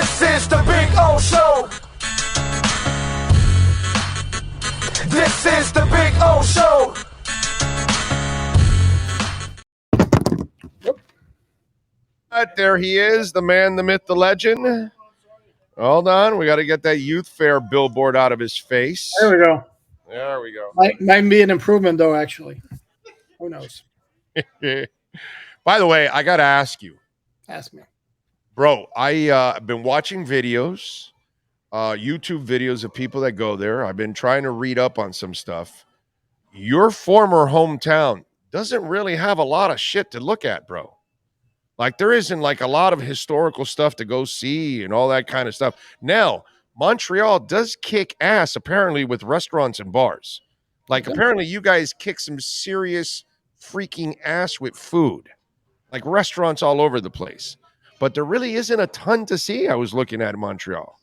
This is the Big O Show. This is the Big O Show. There he is, the man, the myth, the legend. Hold on, we got to get that youth fair billboard out of his face. There we go. There we go. Might be an improvement, though, actually. Who knows? By the way, I got to ask you. Ask me. Bro, I've been watching videos, YouTube videos of people that go there. I've been trying to read up on some stuff. Your former hometown doesn't really have a lot of shit to look at, bro. Like, there isn't like a lot of historical stuff to go see and all that kind of stuff. Now, Montreal does kick ass, apparently, with restaurants and bars. Like, apparently you guys kick some serious freaking ass with food. Like, restaurants all over the place. But there really isn't a ton to see. I was looking at in Montreal.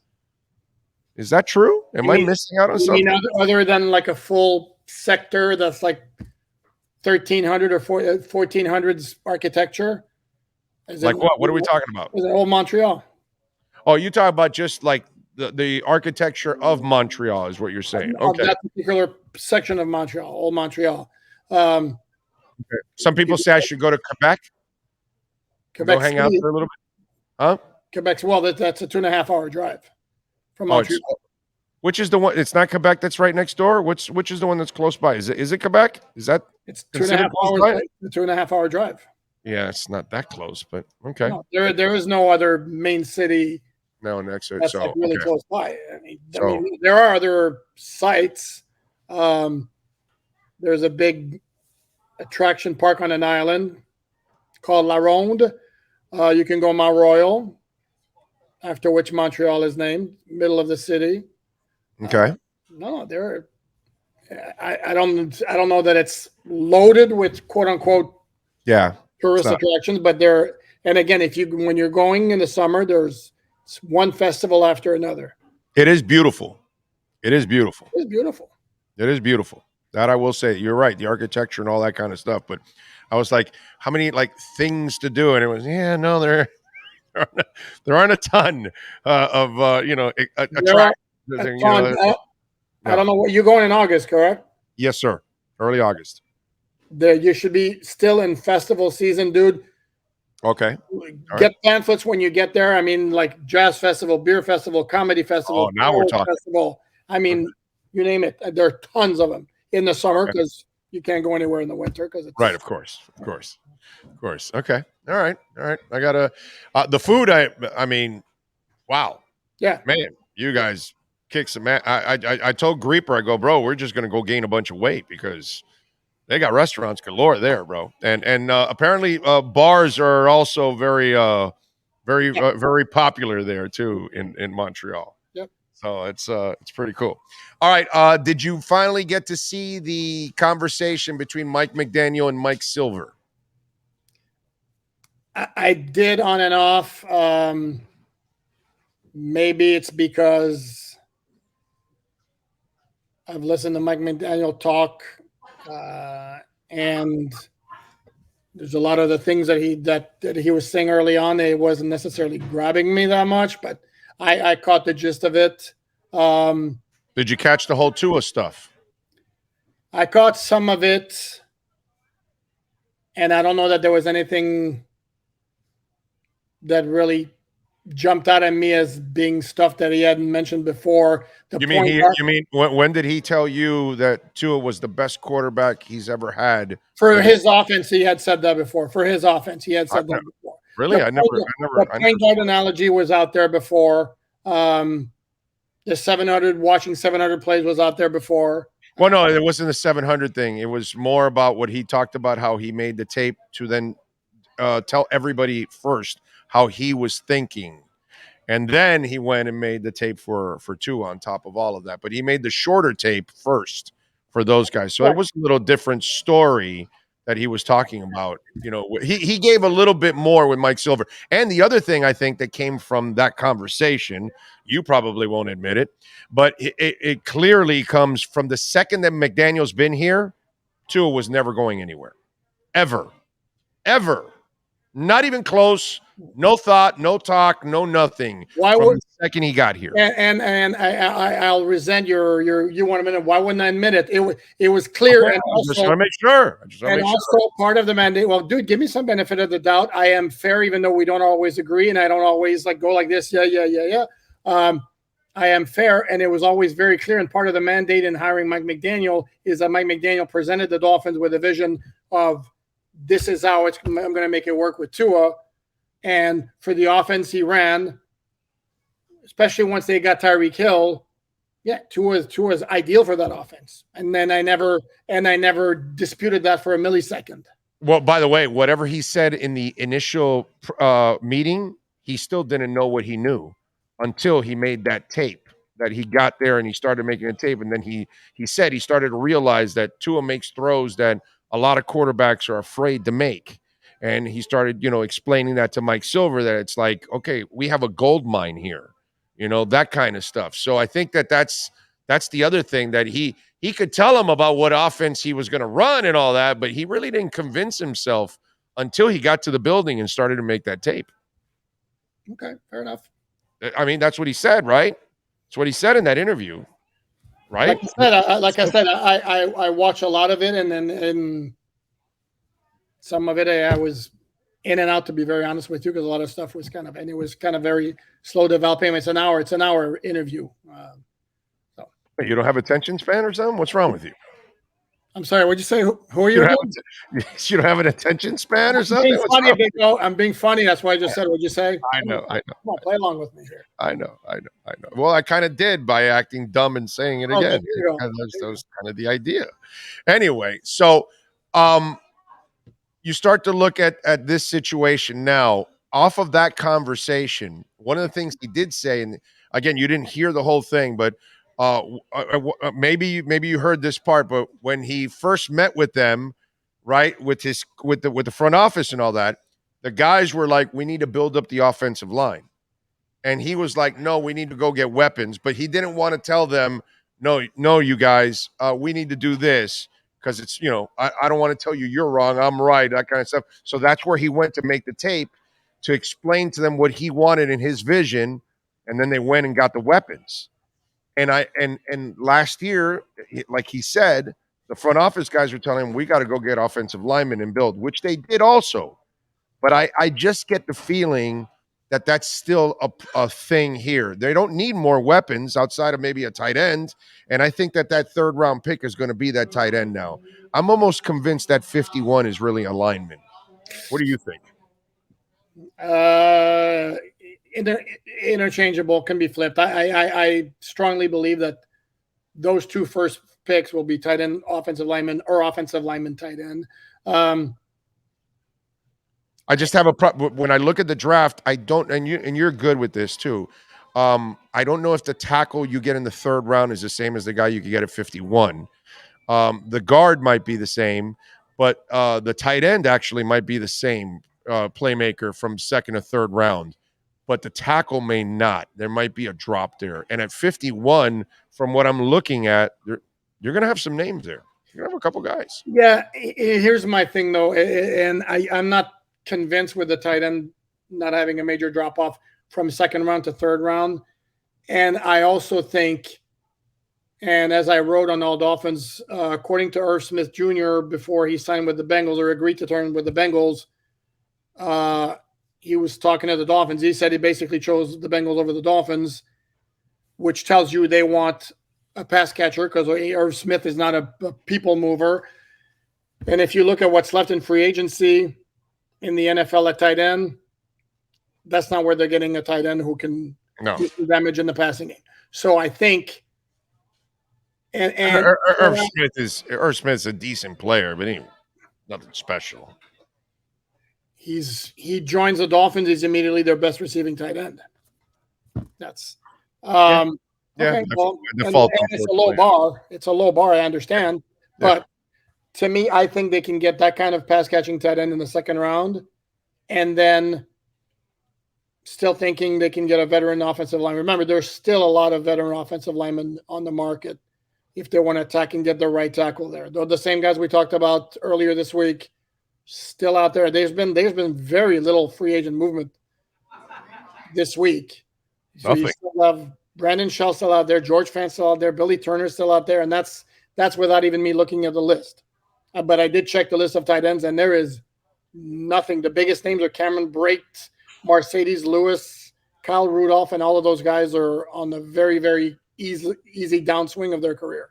Is that true? Am I missing out on something? Other than like a full sector that's like 1300 or 1400s architecture? Like what? What are we talking about? Is it old Montreal? Oh, you talk about just like the architecture of Montreal is what you're saying. Okay. That particular section of Montreal, old Montreal. Okay. Some people say I should go to Quebec. Go hang out for a little bit. Huh? Quebec's, well, that's a 2.5 hour drive from Montreal. Which is the one? It's not Quebec that's right next door. Which is the one that's close by? Is it Quebec? Is that? It's 2.5 hours. Right? 2.5 hour drive. Yeah, it's not that close, but okay. No, there is no other main city. No, next that's like really close by. I mean, there are other sites. There's a big attraction park on an island called La Ronde. You can go Mount Royal, after which Montreal is named, middle of the city. Okay. I don't know that it's loaded with quote unquote tourist attractions, but there. And again, when you're going in the summer, there's one festival after another. It is beautiful. It is beautiful. It's beautiful. It is beautiful. That I will say. You're right. The architecture and all that kind of stuff. But I was like, how many like things to do? And it was, there aren't a ton of attractions. I don't know what you're going in August, correct? Yes, sir. Early August. You should be still in festival season, dude. Okay. Get pamphlets when you get there. I mean, like jazz festival, beer festival, comedy festival. Oh, now we're talking. Festival. I mean, you name it. There are tons of them in the summer because you can't go anywhere in the winter because it's right. Of course. Okay. All right. I gotta the food. I mean, wow. Yeah, man, you guys kick some ass. I told Grieper, I go, bro, we're just gonna go gain a bunch of weight because they got restaurants galore there, bro. And apparently bars are also very popular there too in Montreal. Yep. So it's pretty cool. All right. Did you finally get to see the conversation between Mike McDaniel and Mike Silver? I did on and off. Maybe it's because I've listened to Mike McDaniel talk, and there's a lot of the things that he was saying early on. It wasn't necessarily grabbing me that much, but I caught the gist of it. Did you catch the whole Tua stuff? I caught some of it, and I don't know that there was anything that really jumped out at me as being stuff that he hadn't mentioned before. You mean when did he tell you that Tua was the best quarterback he's ever had? For his offense, he had said that before. For his offense, he had said that before. Really? The point guard analogy was out there before. The 700, watching 700 plays was out there before. Well, no, it wasn't the 700 thing. It was more about what he talked about, how he made the tape to then tell everybody first how he was thinking. And then he went and made the tape for Tua on top of all of that. But he made the shorter tape first for those guys. So it was a little different story that he was talking about. You know, he gave a little bit more with Mike Silver. And the other thing I think that came from that conversation, you probably won't admit it, but it clearly comes from the second that McDaniel's been here, Tua was never going anywhere. Ever. Not even close. No thought, no talk, no nothing. Why from would the second he got here. and I'll resent your you want a minute. Why wouldn't I admit it? It was clear, Okay, and I just also want to make sure. part of the mandate. Well, dude, give me some benefit of the doubt. I am fair, even though we don't always agree, and I don't always like go like this. Yeah. I am fair, and it was always very clear. And part of the mandate in hiring Mike McDaniel is that Mike McDaniel presented the Dolphins with a vision of this is how I'm going to make it work with Tua. And for the offense he ran, especially once they got Tyreek Hill, Tua's ideal for that offense. And then I never disputed that for a millisecond. Well, by the way, whatever he said in the initial meeting, he still didn't know what he knew until he made that tape that he got there and he started making a tape. And then he said he started to realize that Tua makes throws that a lot of quarterbacks are afraid to make. And he started, explaining that to Mike Silver, that it's like, okay, we have a gold mine here, that kind of stuff. So I think that's the other thing, that he could tell him about what offense he was going to run and all that, but he really didn't convince himself until he got to the building and started to make that tape. Okay, fair enough. I mean, that's what he said, right? That's what he said in that interview, right? Like I said, I watch a lot of it, and then some of it I was in and out, to be very honest with you, because a lot of stuff was it was kind of very slow developing. It's an hour interview. You don't have attention span or something? What's wrong with you? I'm sorry. What'd you say? Who are you? You don't have an attention span or something? I'm being funny. That's why I just said. What'd you say? I know. Come on, play along with me here. I know. Well, I kind of did by acting dumb and saying it again. That was kind of the idea. Anyway, so you start to look at this situation now. Off of that conversation, one of the things he did say, and again, you didn't hear the whole thing, but maybe you heard this part, but when he first met with them, right, with the front office and all that, the guys were like, we need to build up the offensive line. And he was like, no, we need to go get weapons. But he didn't want to tell them, no, you guys, we need to do this because it's, I don't want to tell you you're wrong, I'm right, that kind of stuff. So that's where he went to make the tape to explain to them what he wanted in his vision. And then they went and got the weapons. And last year, like he said, the front office guys were telling him, we got to go get offensive linemen and build, which they did also. But I just get the feeling that that's still a thing here. They don't need more weapons outside of maybe a tight end. And I think that third round pick is going to be that tight end now. I'm almost convinced that 51 is really a lineman. What do you think? Interchangeable, can be flipped. I strongly believe that those two first picks will be tight end offensive lineman or offensive lineman tight end. I just have when I look at the draft, I don't, and you're good with this too. I don't know if the tackle you get in the third round is the same as the guy you could get at 51. The guard might be the same, but the tight end actually might be the same playmaker from second or third round. But the tackle may not. There might be a drop there. And at 51, from what I'm looking at, you're going to have some names there. You're going to have a couple guys. Yeah, here's my thing, though. And I'm not convinced with the tight end not having a major drop-off from second round to third round. And I also think, and as I wrote on All Dolphins, according to Irv Smith Jr., before he signed with the Bengals or agreed to turn with the Bengals, he was talking to the Dolphins. He said he basically chose the Bengals over the Dolphins, which tells you they want a pass catcher because Irv Smith is not a people mover. And if you look at what's left in free agency in the NFL at tight end, that's not where they're getting a tight end who can do damage in the passing game. So I think Irv Smith's a decent player, but he nothing special. He joins the Dolphins. He's immediately their best receiving tight end. That's okay. Well, and it's a low bar. It's a low bar. I understand, but to me, I think they can get that kind of pass catching tight end in the second round, and then still thinking they can get a veteran offensive lineman. Remember, there's still a lot of veteran offensive linemen on the market if they want to attack and get the right tackle there. They're the same guys we talked about earlier this week. Still out there. There's been very little free agent movement this week. So you Nothing. still have Brandon Shell still out there, George Fant still out there, Billy Turner still out there, and that's without even me looking at the list. But I did check the list of tight ends, and there is nothing. The biggest names are Cameron Brate, Mercedes Lewis, Kyle Rudolph, and all of those guys are on the very, very easy downswing of their career.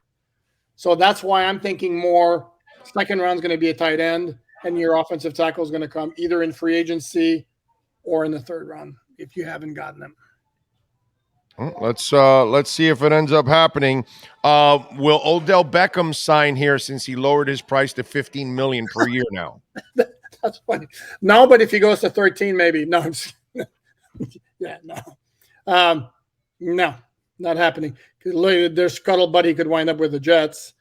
So that's why I'm thinking more second round is going to be a tight end, and your offensive tackle is going to come either in free agency or in the third round if you haven't gotten them. Let's see if it ends up happening. Will Odell Beckham sign here since he lowered his price to $15 million per year now? That's funny. No, but if he goes to 13, maybe. No, yeah, no. No, not happening. There's scuttlebutt he could wind up with the Jets.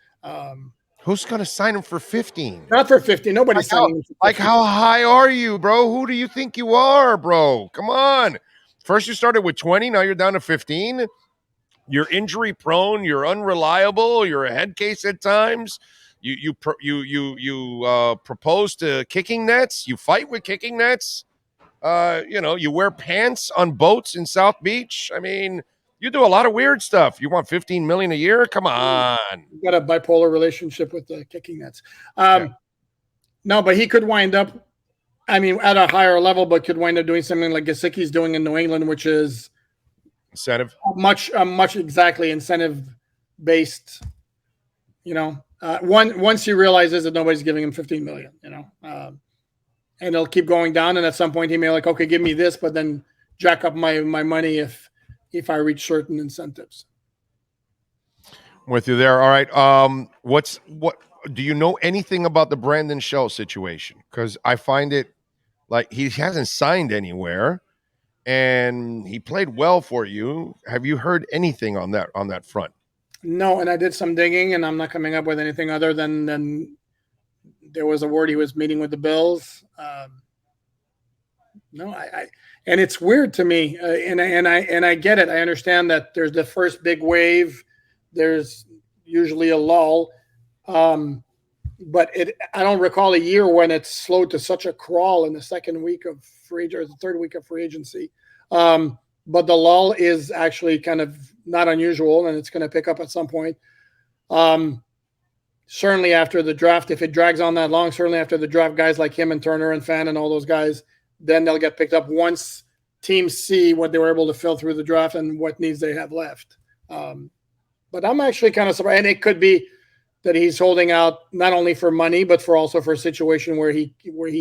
Who's going to sign him for 15? Not for 50. Nobody's signing him for 50. Like, how high are you, bro? Who do you think you are, bro? Come on. First you started with 20, now you're down to 15. You're injury prone, you're unreliable, you're a head case at times. You propose to kicking nets, you fight with kicking nets. You wear pants on boats in South Beach. I mean, you do a lot of weird stuff. You want $15 million a year? Come on. You've got a bipolar relationship with the kicking nets. No, but he could wind up, at a higher level, but could wind up doing something like Gesicki's doing in New England, which is incentive, much exactly incentive based. Once he realizes that nobody's giving him $15 million, and it'll keep going down, and at some point he may okay, give me this, but then jack up my money if I reach certain incentives. I'm with you there. All right. What do you know anything about the Brandon Shell situation? Because I find it like he hasn't signed anywhere, and he played well for you. Have you heard anything on that front? No, and I did some digging, and I'm not coming up with anything other than there was a word he was meeting with the Bills. No, and it's weird to me, and I get it. I understand that there's the first big wave. There's usually a lull. But I don't recall a year when it slowed to such a crawl in the second week of or the third week of free agency. But the lull is actually kind of not unusual, and it's going to pick up at some point. Certainly after the draft, if it drags on that long, certainly after the draft, guys like him and Turner and Fan and all those guys, then they'll get picked up once teams see what they were able to fill through the draft and what needs they have left. But I'm actually kind of surprised, and it could be that he's holding out not only for money, but for a situation where he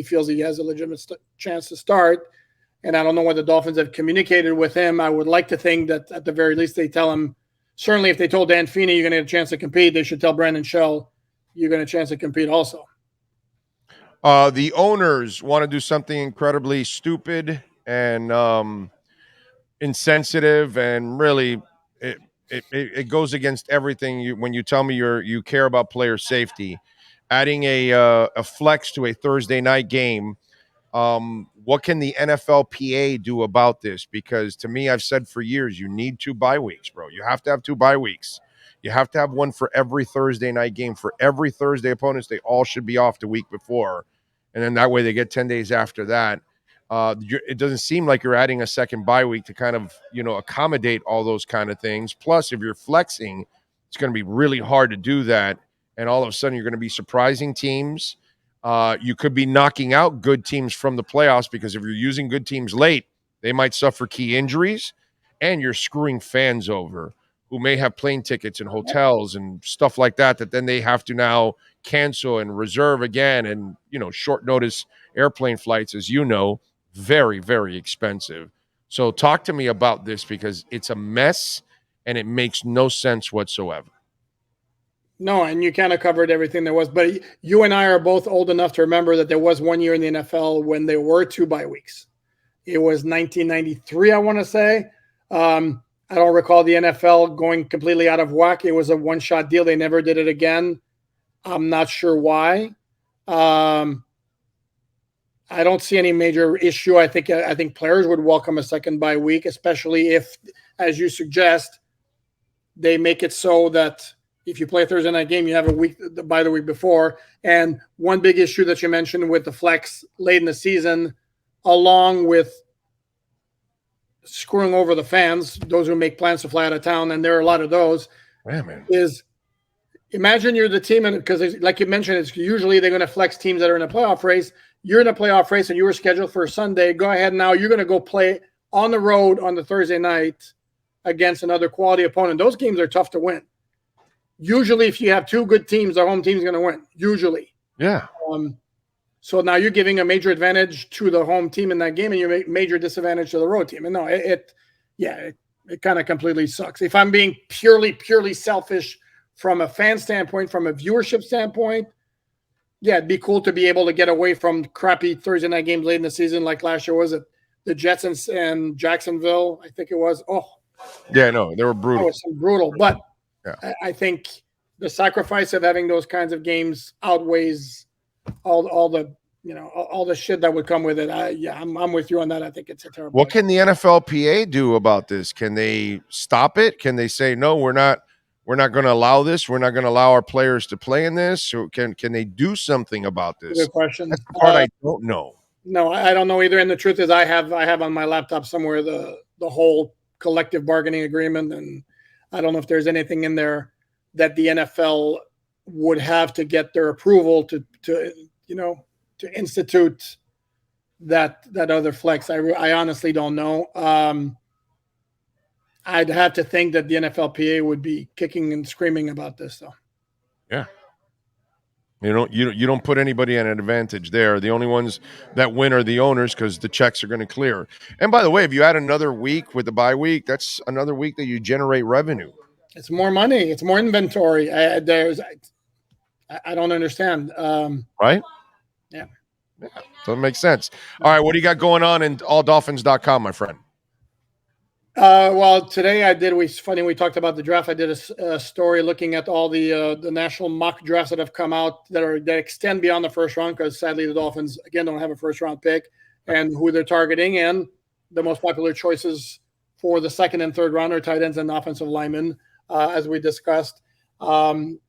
feels he has a legitimate chance to start. And I don't know what the Dolphins have communicated with him. I would like to think that at the very least they tell him, certainly if they told Dan Feeney you're going to get a chance to compete, they should tell Brandon Shell you're going to get a chance to compete also. The owners want to do something incredibly stupid and insensitive, and really it goes against everything. When you tell me you care about player safety, adding a flex to a Thursday night game. What can the NFLPA do about this? Because to me, I've said for years, you need 2 bye weeks, bro. You have to have 2 bye weeks. You have to have one for every Thursday night game. For every Thursday opponents, they all should be off the week before. And then that way they get 10 days after that. It doesn't seem like you're adding a second bye week to kind of, accommodate all those kind of things. Plus, if you're flexing, it's going to be really hard to do that. And all of a sudden, you're going to be surprising teams. You could be knocking out good teams from the playoffs, because if you're using good teams late, they might suffer key injuries, and you're screwing fans over who may have plane tickets and hotels and stuff like that then they have to now cancel and reserve again. And, short notice airplane flights, as you know, very, very expensive. So talk to me about this, because it's a mess and it makes no sense whatsoever. No, and you kind of covered everything there was, but you and I are both old enough to remember that there was one year in the NFL when there were 2 bye weeks. It was 1993, I want to say. I don't recall the NFL going completely out of whack. It was a one-shot deal. They never did it again. I'm not sure why. I don't see any major issue. I think players would welcome a second bye week, especially if, as you suggest, they make it so that if you play a Thursday night game, you have a week by the week before. And one big issue that you mentioned with the flex late in the season, along with screwing over the fans, those who make plans to fly out of town, and there are a lot of those, man. is imagine you're the team, and because like you mentioned, it's usually they're going to flex teams that are in a playoff race. You're in a playoff race and you were scheduled for a Sunday. Go ahead now. You're going to go play on the road on the Thursday night against another quality opponent. Those games are tough to win. Usually, if you have two good teams, the home team is going to win. Usually. Yeah. So now you're giving a major advantage to the home team in that game, and you make major disadvantage to the road team. And no, it kind of completely sucks. If I'm being purely selfish from a fan standpoint, from a viewership standpoint, yeah, it'd be cool to be able to get away from crappy Thursday night games late in the season, like last year. Was it the Jets and Jacksonville? I think it was. Oh, yeah, no, they were brutal. That was brutal, but yeah. I think the sacrifice of having those kinds of games outweighs all the shit that would come with it. I'm with you on that. I think it's a terrible. What can the NFLPA do about this? Can they stop it? Can they say no? We're not going to allow this. We're not going to allow our players to play in this. Or can they do something about this? Good question. That's the part I don't know. No, I don't know either. And the truth is, I have on my laptop somewhere the whole collective bargaining agreement, and I don't know if there's anything in there that the NFL would have to get their approval to institute that other flex. I honestly don't know. I'd have to think that the NFLPA would be kicking and screaming about this, though. Yeah. You don't put anybody at an advantage there. The only ones that win are the owners because the checks are going to clear. And by the way, if you add another week with the bye week, that's another week that you generate revenue. It's more money. It's more inventory. I don't understand. Right? Yeah. Doesn't make sense. All right, what do you got going on in alldolphins.com, my friend? Well, today we talked about the draft. I did a story looking at all the national mock drafts that have come out that extend beyond the first round, because sadly the Dolphins again don't have a first round pick, and who they're targeting, and the most popular choices for the second and third rounder, tight ends and offensive linemen, as we discussed. And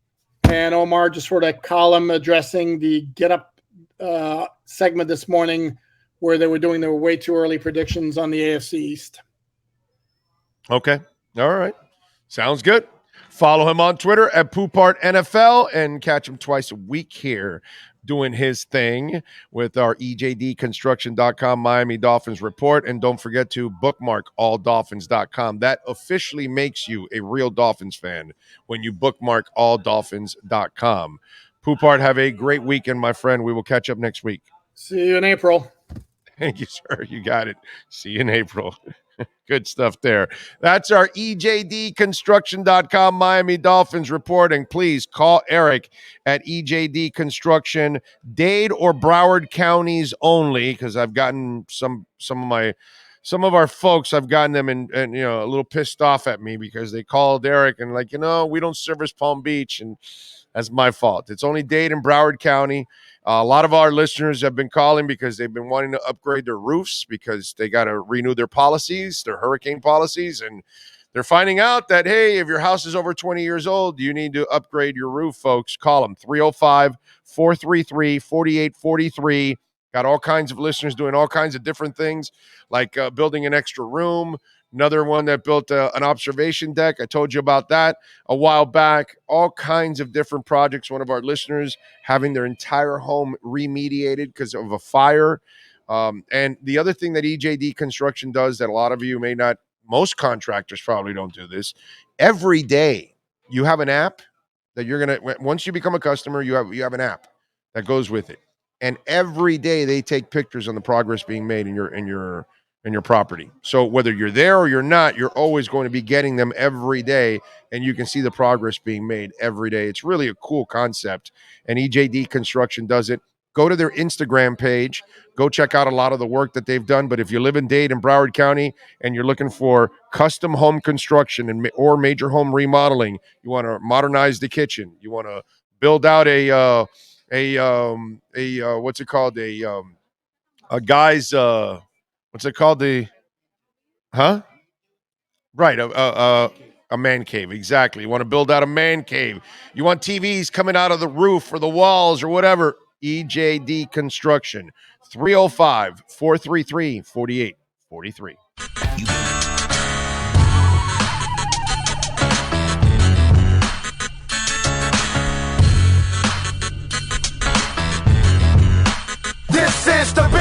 Omar just wrote a column addressing the Get Up segment this morning where they were doing their way too early predictions on the AFC East. Okay. All right. Sounds good. Follow him on Twitter at Poupart NFL and catch him twice a week here doing his thing with our EJD Miami Dolphins report. And don't forget to bookmark alldolphins.com. That officially makes you a real Dolphins fan when you bookmark alldolphins.com. Poupart, have a great weekend, my friend. We will catch up next week. See you in April. Thank you, sir. You got it. See you in April. Good stuff there. That's our EJD Construction.com Miami Dolphins reporting. Please call Eric at EJD Construction, Dade or Broward counties only, because I've gotten some of our folks, I've gotten them and a little pissed off at me because they called Eric and we don't service Palm Beach, and that's my fault. It's only Dade and Broward County. A lot of our listeners have been calling because they've been wanting to upgrade their roofs because they got to renew their policies, their hurricane policies, and they're finding out that, hey, if your house is over 20 years old, you need to upgrade your roof, folks. Call them, 305-433-4843. Got all kinds of listeners doing all kinds of different things, like building an extra room. Another one that built an observation deck. I told you about that a while back. All kinds of different projects. One of our listeners having their entire home remediated because of a fire. And the other thing that EJD Construction does that a lot of you may not, most contractors probably don't do this. Every day you have an app that you're going to, once you become a customer, you have an app that goes with it. And every day they take pictures on the progress being made in your property. So whether you're there or you're not, you're always going to be getting them every day, and you can see the progress being made every day. It's really a cool concept, and EJD Construction does it. Go to their Instagram page. Go check out a lot of the work that they've done. But if you live in Dade and Broward County and you're looking for custom home construction or major home remodeling, you want to modernize the kitchen, you want to build out a what's it called? A guy's what's it called? Right. A man cave. Exactly. You want to build out a man cave. You want TVs coming out of the roof or the walls or whatever. EJD Construction, 305-433-4843. is the big